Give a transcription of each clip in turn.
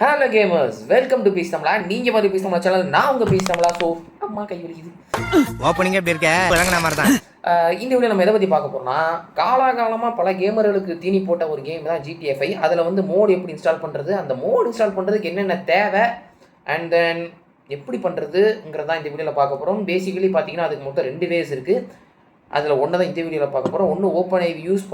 Hello gamers, welcome to பீஸ்டம்லா. நீங்கள் மாதிரி பீஸ்டம்லா சேனல், நான் உங்கள் பீஸ்டம்லா. ஸோ அம்மா கை வலிக்குது. ஓப்பனிங்கே எப்படி இருக்க விளங்கின மாதிரி தான். இந்த வீடியோ நம்ம எதை பற்றி பார்க்க போகிறோம்னா, காலாகாலமாக பல கேமர்களுக்கு தீனி போட்ட ஒரு கேம் தான் GTA 5. அதில் வந்து மோடு எப்படி இன்ஸ்டால் பண்ணுறது, அந்த மோடு இன்ஸ்டால் பண்ணுறதுக்கு என்னென்ன தேவை, அண்ட் தென் எப்படி பண்ணுறதுங்கிறது தான் இந்த வீடியோவில் பார்க்க போகிறோம். பேசிக்கலி பார்த்தீங்கன்னா அதுக்கு மொத்தம் 2 வேஸ் இருக்குது. அதில் ஒன்று தான் இந்த வீடியோவில் பார்க்க போகிறோம். ஒன்று ஓப்பன் ஐவி யூஸ்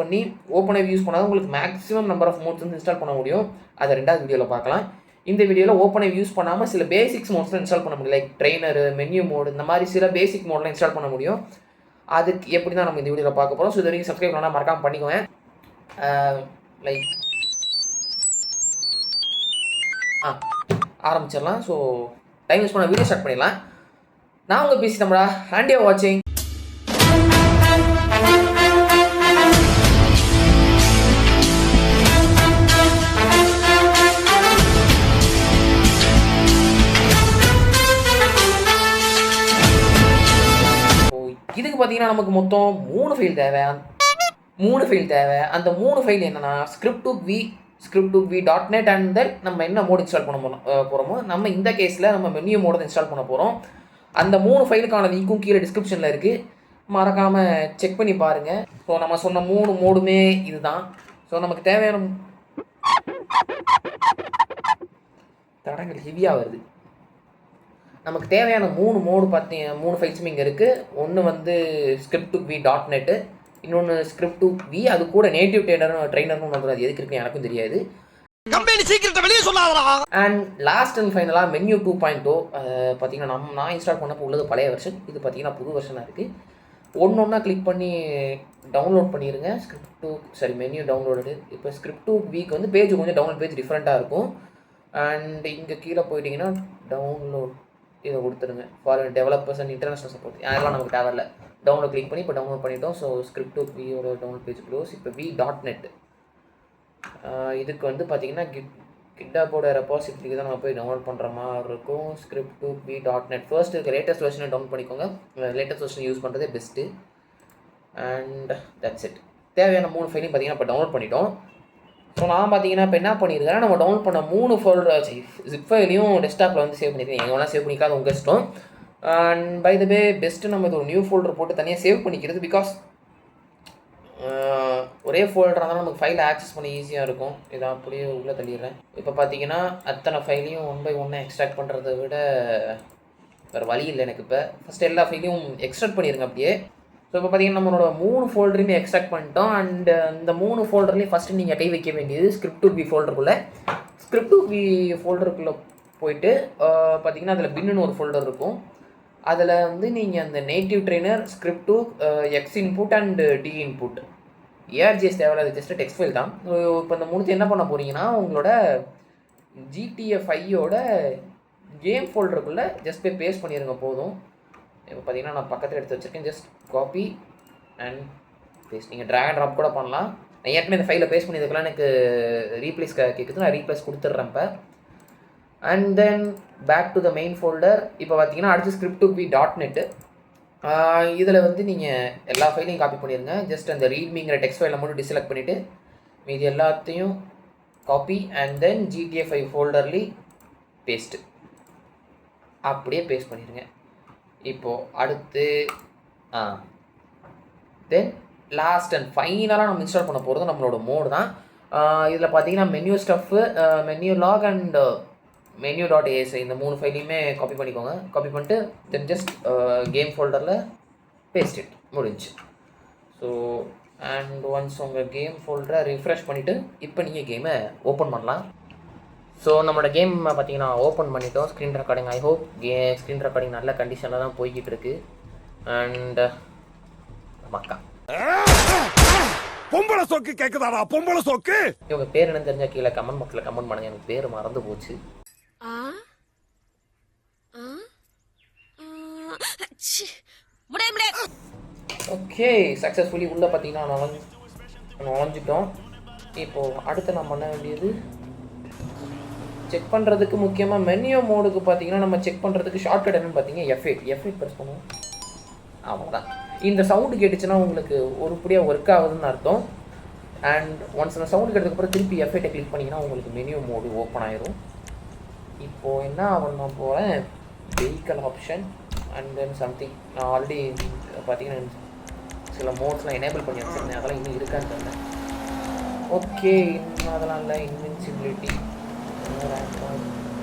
பண்ணால் உங்களுக்கு மேக்ஸிமம் நம்பர் ஆஃப் மோட்ஸ் வந்து இன்ஸ்டால் பண்ண முடியும். அதை 2வது வீடியோவில் பார்க்கலாம். இந்த வீடியோவில் ஓப்பன் ஐவி யூஸ் பண்ணாமல் சில பேசிக்ஸ் மோட்ஸ்லாம் இன்ஸ்டால் பண்ண முடியும். லைக் ட்ரெயினரு, மென்யூ மோடு, இந்த மாதிரி சில பேசிக் மோட்லாம் இன்ஸ்டால் பண்ண முடியும். அதுக்கு எப்படி தான் நம்ம இந்த வீடியோவில் பார்க்க போகிறோம். ஸோ இது வரைக்கும் சப்ஸ்கிரைப் பண்ணால் மறக்காமல் பண்ணிக்கோங்க. லைக் ஆரம்பிச்சிடலாம். ஸோ டைம் யூஸ் பண்ண வீடியோ ஸ்டார்ட் பண்ணிடலாம். நான் உங்கள் பீஸ்டம்லா, அண்ட் யூ வாட்சிங். இதுக்கு பார்த்தீங்கன்னா நமக்கு மொத்தம் 3 ஃபைல் தேவை. அந்த 3 ஃபைல் என்னென்னா script2v.net அண்ட் தென் நம்ம என்ன மோட் இன்ஸ்டால் பண்ண போகிறோமோ, நம்ம இந்த கேஸில் நம்ம மென்யூ மோட இன்ஸ்டால் பண்ண போகிறோம். அந்த 3 ஃபைலுக்கான லிங்க்கும் கீழே டிஸ்கிரிப்ஷனில் இருக்குது, மறக்காமல் செக் பண்ணி பாருங்கள். ஸோ நம்ம சொன்ன 3 மோடுமே இதுதான். ஸோ நமக்கு தேவையான தடங்கள் ஹெவியாக வருது. நமக்கு தேவையான 3 மோடு 3 ஃபைல்ஸுமே இங்கே இருக்குது. ஒன்று வந்து script2v.net, இன்னொன்று script2v, அது கூட நேட்டிவ் ட்ரெயினர்னு ஒன்று, அது எதுக்கு இருக்குன்னு எனக்கும் தெரியாது. அண்ட் லாஸ்ட் அண்ட் ஃபைனலாக மென்யூ 2.0. பார்த்தீங்கன்னா நான் இன்ஸ்டால் பண்ணப்போ உள்ளது பழைய வெர்ஷன், இது பார்த்தீங்கன்னா புது வெர்ஷனாக இருக்குது. ஒன்றா கிளிக் பண்ணி டவுன்லோட் பண்ணிடுங்க. Menu download. இப்போ script2vக்கு வந்து பேஜ் கொஞ்சம் டவுன்லோட் பேஜ் டிஃப்ரெண்ட்டாக இருக்கும். அண்ட் இங்கே கீழே போயிட்டிங்கன்னா டவுன்லோட் இதை கொடுத்துருங்க. For developers and international support, அதெல்லாம் நமக்கு தேவையில்ல. டவுன்லோட் கிளிக் பண்ணி இப்போ டவுன்லோட் பண்ணிட்டோம். ஸோ script2vயோட டவுன்லோட் பேஜ் க்ளோஸ். இப்போ v.net இதுக்கு வந்து பார்த்தீங்கன்னா கிட்டபோட ரெபாசிட்டரிக்கு தான் நம்ம போய் டவுன்லோட் பண்ணுற மாதிரி இருக்கும். script2v.net ஃபர்ஸ்ட் இருக்க லேட்டஸ்ட் வெர்ஷனை டவுன் பண்ணிக்கோங்க. லேட்டஸ்ட் வெர்ஷன் யூஸ் பண்ணுறதே பெஸ்ட்டு. And that's it. தேவையான 3 ஃபைலையும் பார்த்தீங்கன்னா இப்போ டவுன்லோட் பண்ணிட்டோம். ஸோ நான் பார்த்தீங்கன்னா இப்போ என்ன பண்ணியிருக்கேன், நம்ம டவுன்லோட் பண்ண 3 ஃபோல்டர் ஜிப் ஃபைலையும் டெஸ்க்டாப்பில் வந்து சேவ் பண்ணியிருக்கேன். எங்கே வேணால் சேவ் பண்ணிக்காது, உங்கள் இஷ்டம். And by the way best நம்ம இது ஒரு நியூ ஃபோல்டர் போட்டு தனியாக சேவ் பண்ணிக்கிறது. பிகாஸ் ஒரே ஃபோல்டராக இருந்தாலும் நமக்கு ஃபைலை ஆக்சஸ் பண்ண ஈஸியாக இருக்கும். இதை அப்படியே உள்ளே தள்ளிடுறேன். இப்போ பார்த்தீங்கன்னா அத்தனை ஃபைலையும் 1 by 1 எக்ஸ்ட்ராக்ட் பண்ணுறதை விட வேறு வழி இல்லை எனக்கு. இப்போ ஃபஸ்ட்டு எல்லா ஃபைலையும் எக்ஸ்ட்ராக்ட் பண்ணிடுங்க அப்படியே. ஸோ இப்போ பார்த்தீங்கன்னா நம்மளோட 3 ஃபோல்டரையுமே எக்ஸ்ட்ராக்ட் பண்ணிட்டோம். அண்ட் இந்த 3 ஃபோல்டர்லேயும் ஃபஸ்ட்டு நீங்கள் கை வைக்க வேண்டியது script2v ஃபோல்டருக்குள்ளே. script2v ஃபோல்டருக்குள்ளே போயிட்டு பார்த்தீங்கன்னா அதில் பின்னு ஒரு ஃபோல்டர் இருக்கும். அதில் வந்து நீங்கள் அந்த native trainer, script2, x input and d input, ARGS தேவையில்ல, அது ஜஸ்ட் டெக்ஸ்ட் ஃபைல் தான். இப்போ இந்த 3 என்ன பண்ண போகிறீங்கன்னா உங்களோட GTA 5யோட கேம் ஃபோல்டருக்குள்ளே ஜஸ்ட் போய் பேஸ்ட் பண்ணிடுங்க போதும். இப்போ பார்த்தீங்கன்னா நான் பக்கத்தில் எடுத்து வச்சுருக்கேன். Just copy and paste. நீங்கள் ட்ராக் அண்ட் ட்ராப் கூட பண்ணலாம். நான் ஏற்கனவே இந்த ஃபைலை பேஸ்ட் பண்ணியிருக்கலாம், எனக்கு ரீப்ளேஸ் கேட்குது, நான் ரீப்ளேஸ் கொடுத்துட்றேன் இப்போ. And then back to the main folder. இப்போ பார்த்தீங்கன்னா அடுத்து script2v.net. இதில் வந்து நீங்கள் எல்லா ஃபைலையும் காப்பி பண்ணிடுங்க. ஜஸ்ட் அந்த ரீட்மிங்கிற டெக்ஸ்ட் ஃபைலை மட்டும் டிசெலக்ட் பண்ணிவிட்டு மீதி எல்லாத்தையும் காப்பி அண்ட் தென் GTA 5 ஃபோல்டர்லி பேஸ்ட்டு அப்படியே பேஸ்ட் பண்ணிடுங்க. இப்போது அடுத்து தென் லாஸ்ட் அண்ட் ஃபைனலாக நம்ம இன்ஸ்டால் பண்ண போகிறது நம்மளோட மோடு தான். இதில் பார்த்தீங்கன்னா menu stuff, menu log and menu.asi இந்த 3 ஃபைலையுமே காப்பி பண்ணிக்கோங்க. காப்பி பண்ணிட்டு தென் ஜஸ்ட் கேம் ஃபோல்டரில் பேஸ்ட் இட், முடிஞ்சு. ஸோ அண்ட் ஒன்ஸ் உங்கள் கேம் ஃபோல்டரை ரிஃப்ரெஷ் பண்ணிவிட்டு இப்போ நீங்கள் கேமை ஓப்பன் பண்ணலாம். ஸோ நம்மளோட கேம் பார்த்தீங்கன்னா ஓப்பன் பண்ணிட்டோம். Screen recording, I hope screen recording நல்ல கண்டிஷனில் தான் போய்கிட்டு இருக்கு. அண்ட் மக்கா பொம்பளை சோக்கு கேட்குதாடா, பொம்பளை சோக்கு. இவங்க பேர் என்னன்னு தெரிஞ்சா கீழே கமெண்ட் பாக்ஸில் கமெண்ட் பண்ணுங்க. எனக்கு பேர் மறந்து போச்சு. ஓகே, சக்ஸஸ்ஃபுல்லி உள்ளே பார்த்தீங்கன்னா நுழைஞ்சிட்டோம். இப்போது அடுத்து நான் பண்ண வேண்டியது செக் பண்ணுறதுக்கு முக்கியமாக மென்யூ மோடுக்கு பார்த்தீங்கன்னா நம்ம செக் பண்ணுறதுக்கு ஷார்ட்கட் என்னென்னு பார்த்தீங்கன்னா F8 ப்ரெஸ் பண்ணுவோம். அவ்வளோதான். இந்த சவுண்டு கேட்டுச்சுன்னா உங்களுக்கு ஒருபடியாக ஒர்க் ஆகுதுன்னு அர்த்தம். அண்ட் ஒன்ஸ் அந்த சவுண்டு கேட்டதுக்கப்புறம் திருப்பி F8 கிளிக் பண்ணிங்கன்னா உங்களுக்கு மெனு மோடு ஓப்பன் ஆயிரும். இப்போது என்ன பண்ண போகிறேன், vehicle option and then something. நான் ஆல்ரெடி பார்த்தீங்கன்னா சில மோட்ஸ்லாம் எனேபிள் பண்ணி வச்சுருந்தேன், அதெல்லாம் இன்னும் இருக்கான்னு தெரியல. ஓகே, இன்னும் அதெல்லாம் இல்லை. இன்வின்சிபிலிட்டி,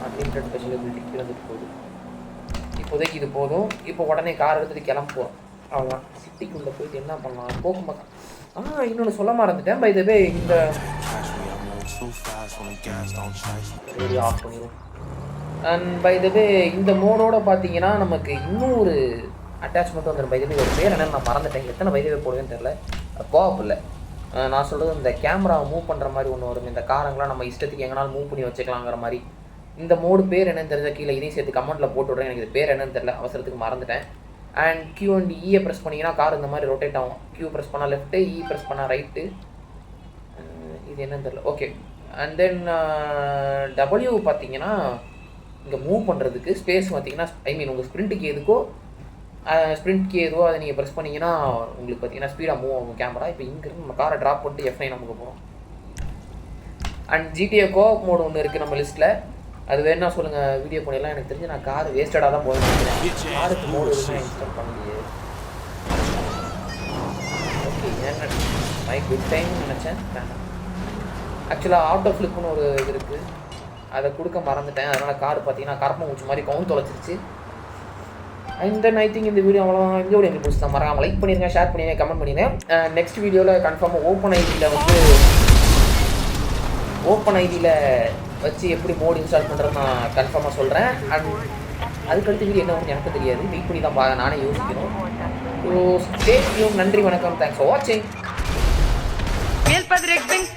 அன்லிமிட்டட் ஸ்பெஷல் எபிலிட்டி வந்துட்டு போகுது. இப்போதைக்கு இது போதும். இப்போ உடனே கார் எடுத்துகிட்டு கிளம்ப போகிறோம். அவ்வளோதான். சிட்டிக்குள்ளே போயிட்டு என்ன பண்ணலாம், போக்குமாக்கா. இன்னொன்று சொல்ல மறந்துட்டேன். பை த வே, இந்த ரேடியோ ஆஃப் பண்ணிடுவோம். அண்ட் பை த வே, இந்த மோடோட பார்த்தீங்கன்னா நமக்கு இன்னும் ஒரு அட்டாச்மெண்ட் வந்துடும். பை த வே, ஒரு பேர் என்னென்னு நான் மறந்துட்டேன். எத்தனை பை த வே போடுவேன்னு தெரில. கோஆப் இல்லை, நான் சொல்கிறது இந்த கேமராவை மூவ் பண்ணுற மாதிரி ஒன்று வரும். இந்த காரங்களாம் நம்ம இஷ்டத்துக்கு எங்கனாலும் மூவ் பண்ணி வச்சுக்கலாங்கிற மாதிரி. இந்த மோடு பேர் என்னன்னு தெரிஞ்ச கீழே இதையும் சேர்த்து கமெண்ட்டில் போட்டு விட்றேன். எனக்கு இது பேர் என்னன்னு தெரில, அவசரத்துக்கு மறந்துட்டேன். And Q and E press பண்ணிங்கன்னா கார் இந்த மாதிரி ரொட்டேட் ஆகும். Q ப்ரெஸ் பண்ணால் லெஃப்ட்டு, E ப்ரெஸ் பண்ணால் ரைட்டு. இது என்னன்னு தெரில. ஓகே. அண்ட் தென் W பார்த்தீங்கன்னா இங்கே மூவ் பண்ணுறதுக்கு ஸ்பேஸ் பார்த்தீங்கன்னா, ஐ மீன் உங்கள் ஸ்ப்ரிண்ட்டுக்கு எதுக்கோ ஸ்ப்ரிண்ட்க்கு எதுவோ அதை நீங்கள் ப்ரெஸ் பண்ணிங்கன்னா உங்களுக்கு பார்த்தீங்கன்னா ஸ்பீடாக மூவ் ஆகும் கேமரா. இப்போ இங்கேருந்து நம்ம காரை ட்ராப் பண்ணிட்டு F9 நமக்கு போகிறோம். அண்ட் GTA கோஆப் மோடு ஒன்று இருக்குது நம்ம லிஸ்ட்டில். அது வேணா சொல்லுங்கள், வீடியோ பண்ணிடலாம். எனக்கு தெரிஞ்சு நான் கார் வேஸ்டடாக தான் போயிருக்கேன். காருக்கு மோடு எதுவுமே இன்ஸ்டால் பண்ணலையே. ஓகே, ஏன்னா மை குட் டைம்னு நினச்சேன். ஆக்சுவலாக ஆட்டோ ஃப்ளிப்னு ஒரு இது இருக்குது, அதை கொடுக்க மறந்துட்டேன். அதனால் கார் பார்த்தீங்கன்னா கரப்பை மூச்சு மாதிரி கவுன் தொலைச்சிருச்சு. அண்ட் தென் ஐ திங்க் இந்த வீடியோ அவ்வளோதான். இந்த வீடியோ எனக்கு பிடிச்சா மறக்காமல் லைக் பண்ணிடுங்க, ஷேர் பண்ணிடுங்க, கமெண்ட் பண்ணிடுங்க. நெக்ஸ்ட் வீடியோவில் கன்ஃபார்மாக ஓப்பன் ஐடியில் வச்சு எப்படி மோட் இன்ஸ்டால் பண்ணுறது நான் கன்ஃபார்மாக சொல்கிறேன். அண்ட் அதுக்கடுத்த வீடியோ என்ன ஒன்று எனக்கு தெரியாது, வெயிட் பண்ணி தான் பார்க்க நானே யோசிக்கணும். So stay tune. நன்றி, வணக்கம், தேங்க்ஸ் ஃபார் வாட்சிங். மேல்பதிரெக்பிங்